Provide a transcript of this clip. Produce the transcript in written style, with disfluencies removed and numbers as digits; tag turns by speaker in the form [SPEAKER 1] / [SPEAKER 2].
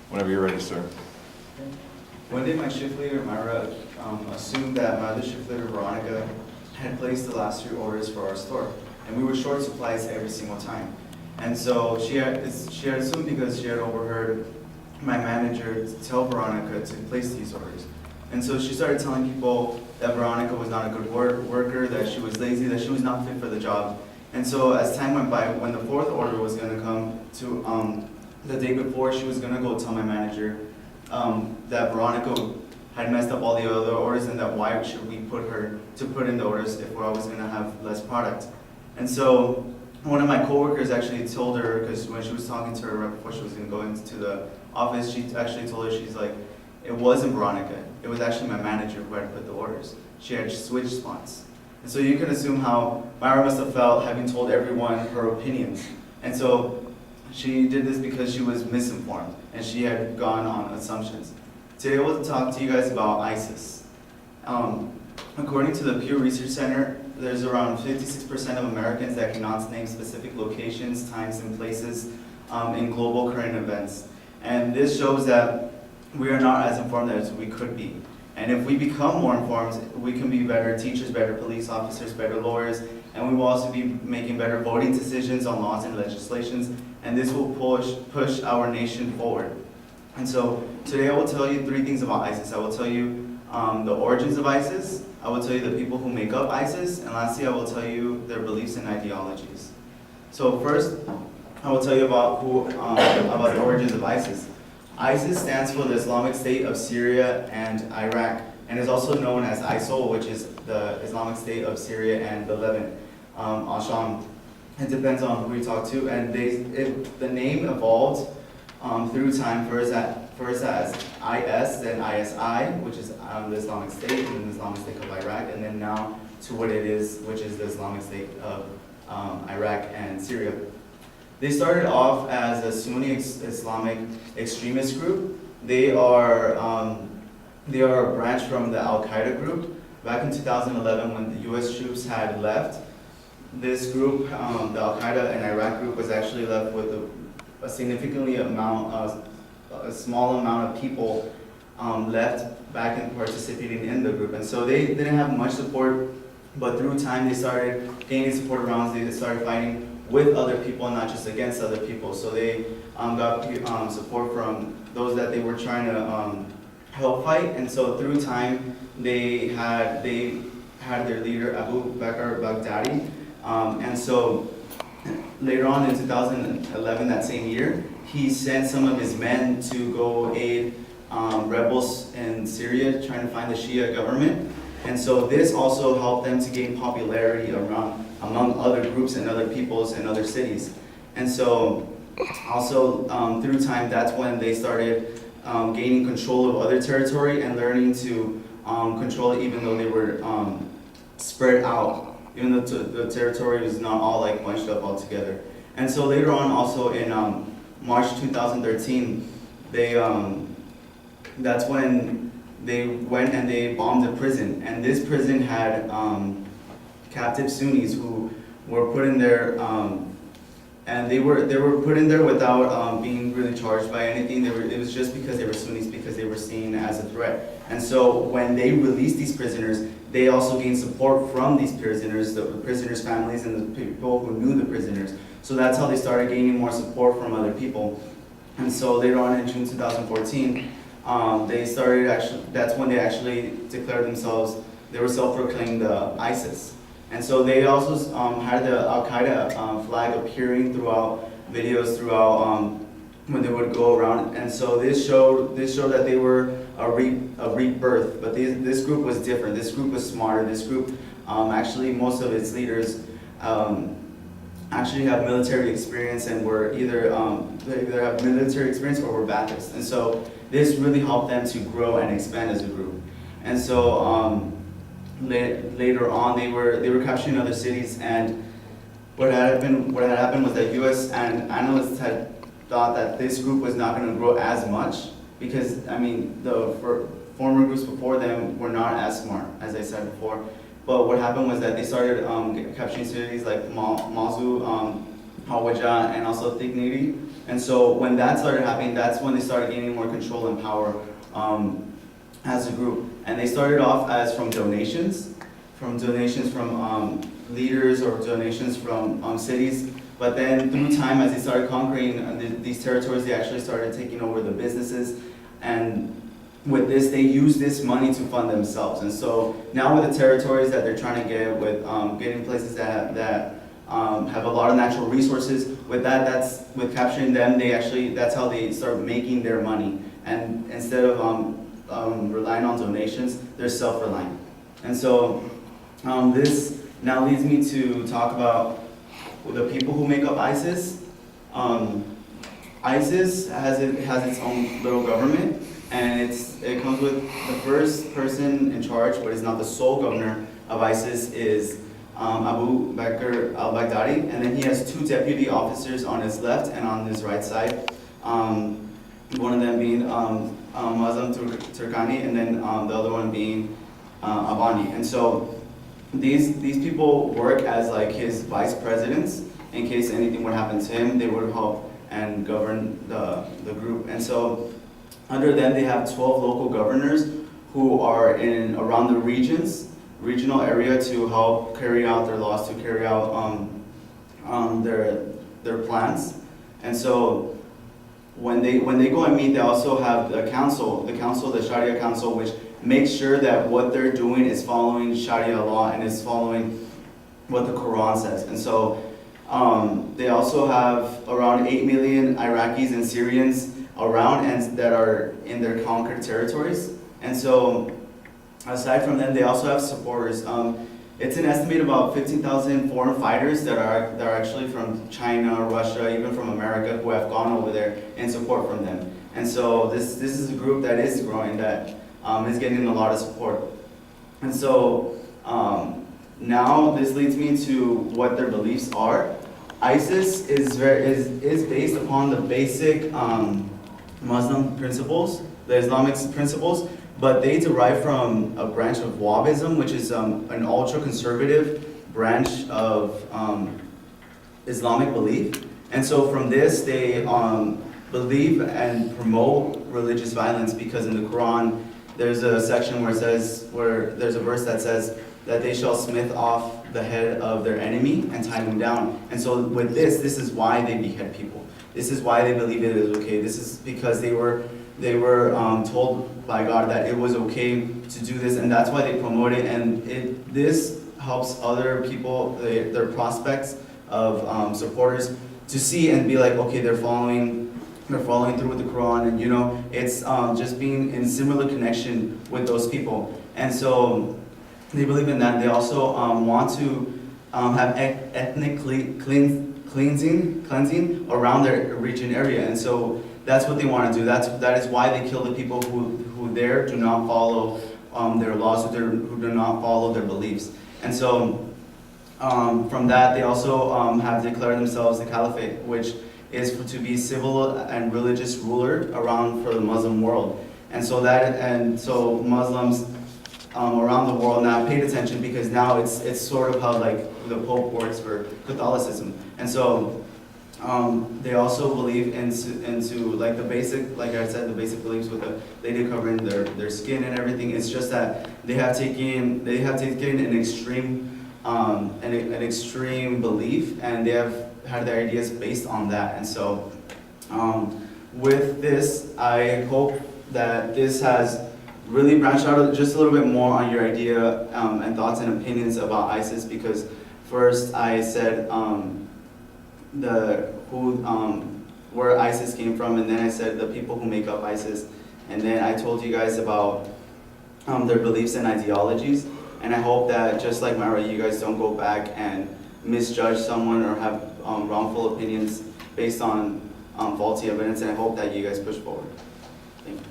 [SPEAKER 1] Whenever you're ready, sir.
[SPEAKER 2] One day my shift leader, Myra, assumed that my other shift leader, Veronica, had placed the last 3 orders for our store. And we were short supplies every single time. And so she had assumed, because she had overheard my manager tell Veronica to place these orders. And so she started telling people that Veronica was not a good worker, that she was lazy, that she was not fit for the job. And so as time went by, when the 4th order was going to come to the day before, she was going to go tell my manager that Veronica had messed up all the other orders, and that why should we put her to put in the orders if we're always going to have less product. And so one of my coworkers actually told her, because when she was talking to her right before she was going to go into the office, she actually told her, she's like, it wasn't Veronica, it was actually my manager who had put the orders. She had switched spots. And so you can assume how Myra must have felt having told everyone her opinions. And so she did this because she was misinformed and she had gone on assumptions. Today I want to talk to you guys about ISIS. According to the Pew Research Center, there's around 56% of Americans that cannot name specific locations, times, and places in global current events. And this shows that we are not as informed as we could be. And if we become more informed, we can be better teachers, better police officers, better lawyers, and we will also be making better voting decisions on laws and legislations, and this will push our nation forward. And so today I will tell you 3 things about ISIS. I will tell you the origins of ISIS, I will tell you the people who make up ISIS, and lastly I will tell you their beliefs and ideologies. So first, I will tell you about the origins of ISIS. ISIS stands for the Islamic State of Syria and Iraq, and is also known as ISIL, which is the Islamic State of Syria and the Levant, Al-Sham. It depends on who you talk to, and the name evolved through time, first as IS, then ISI, which is the Islamic State, and the Islamic State of Iraq, and then now to what it is, which is the Islamic State of Iraq and Syria. They started off as a Sunni Islamic extremist group. They are a branch from the Al-Qaeda group. Back in 2011, when the U.S. troops had left, this group, the Al-Qaeda and Iraq group, was actually left with a small amount of people left back and participating in the group. And so they didn't have much support, but through time they started gaining support around, they started fighting with other people, not just against other people. So they got support from those that they were trying to help fight. And so through time, they had their leader Abu Bakr Baghdadi. And so later on in 2011, that same year, he sent some of his men to go aid rebels in Syria trying to find the Shia government. And so this also helped them to gain popularity among other groups and other peoples and other cities. And so also through time, that's when they started gaining control of other territory and learning to control it, even though they were spread out, even though the territory was not all like bunched up all together. And so later on, also in March 2013, that's when they went and they bombed a prison. And this prison had captive Sunnis who were put in there, and they were put in there without being really charged by anything. It was just because they were Sunnis, because they were seen as a threat. And so when they released these prisoners, they also gained support from these prisoners, the prisoners' families, and the people who knew the prisoners. So that's how they started gaining more support from other people. And so later on in June 2014, that's when they actually declared themselves, they were self-proclaimed ISIS. And so they also had the Al-Qaeda flag appearing throughout videos, when they would go around. And so this showed that they were a rebirth, but this group was different. This group was smarter. This group, actually most of its leaders actually have military experience and were they either have military experience or were Baptists. And so this really helped them to grow and expand as a group. And so later on, they were capturing other cities, and what had happened was that U.S. and analysts had thought that this group was not going to grow as much because, the former groups before them were not as smart, as I said before. But what happened was that they started capturing cities like Mosul, Hawaja, and also Thignity. And so when that started happening, that's when they started gaining more control and power as a group. And they started off as from donations from leaders or donations from cities. But then through time, as they started conquering these territories, they actually started taking over the businesses. And with this, they use this money to fund themselves. And so now with the territories that they're trying to get, with getting places that have a lot of natural resources, with with capturing them, that's how they start making their money. And instead of relying on donations, they're self-reliant. And so this now leads me to talk about the people who make up ISIS. ISIS has its own little government, and it comes with the first person in charge, but is not the sole governor of ISIS, is Abu Bakr al-Baghdadi, and then he has two deputy officers on his left and on his right side. One of them being Muslim Turkani, and then the other one being Abani. And so these people work as like his vice presidents. In case anything would happen to him, they would help and govern the group. And so under them, they have 12 local governors who are in around the regional area to help carry out their laws, to carry out their plans. And so when they go and meet, they also have the Sharia council, which makes sure that what they're doing is following Sharia law and is following what the Quran says. And so they also have around 8 million Iraqis and Syrians around and that are in their conquered territories. And so aside from them, they also have supporters. It's an estimated about 15,000 foreign fighters that are actually from China, Russia, even from America, who have gone over there in support from them. And so this is a group that is growing, that is getting a lot of support. And so now this leads me to what their beliefs are. ISIS is based upon the basic Muslim principles, the Islamic principles, but they derive from a branch of Wahhabism, which is an ultra-conservative branch of Islamic belief. And so from this, they believe and promote religious violence, because in the Quran, there's a section where there's a verse that says that they shall smith off the head of their enemy and tie them down. And so with this is why they behead people. This is why they believe it is okay. This is because they were told by God that it was okay to do this, and that's why they promote it. And this helps other people, their prospects of supporters, to see and be like, okay, they're following through with the Quran, and it's just being in similar connection with those people. And so they believe in that. They also want to have ethnic cleansing around their region area, and so that's what they want to do. That is why they kill the people who there do not follow their laws, who do not follow their beliefs. And so from that, they also have declared themselves the caliphate, which is to be civil and religious ruler around for the Muslim world. And so Muslims around the world now paid attention, because now it's sort of how like the Pope works for Catholicism. And so they also believe into like the basic, like I said, the basic beliefs with the lady covering their skin and everything. It's just that they have taken an extreme belief, and they have had their ideas based on that. And so with this, I hope that this has really branched out just a little bit more on your idea and thoughts and opinions about ISIS, because first I said where ISIS came from, and then I said the people who make up ISIS, and then I told you guys about their beliefs and ideologies. And I hope that, just like Myra, you guys don't go back and misjudge someone or have wrongful opinions based on faulty evidence, and I hope that you guys push forward. Thank you.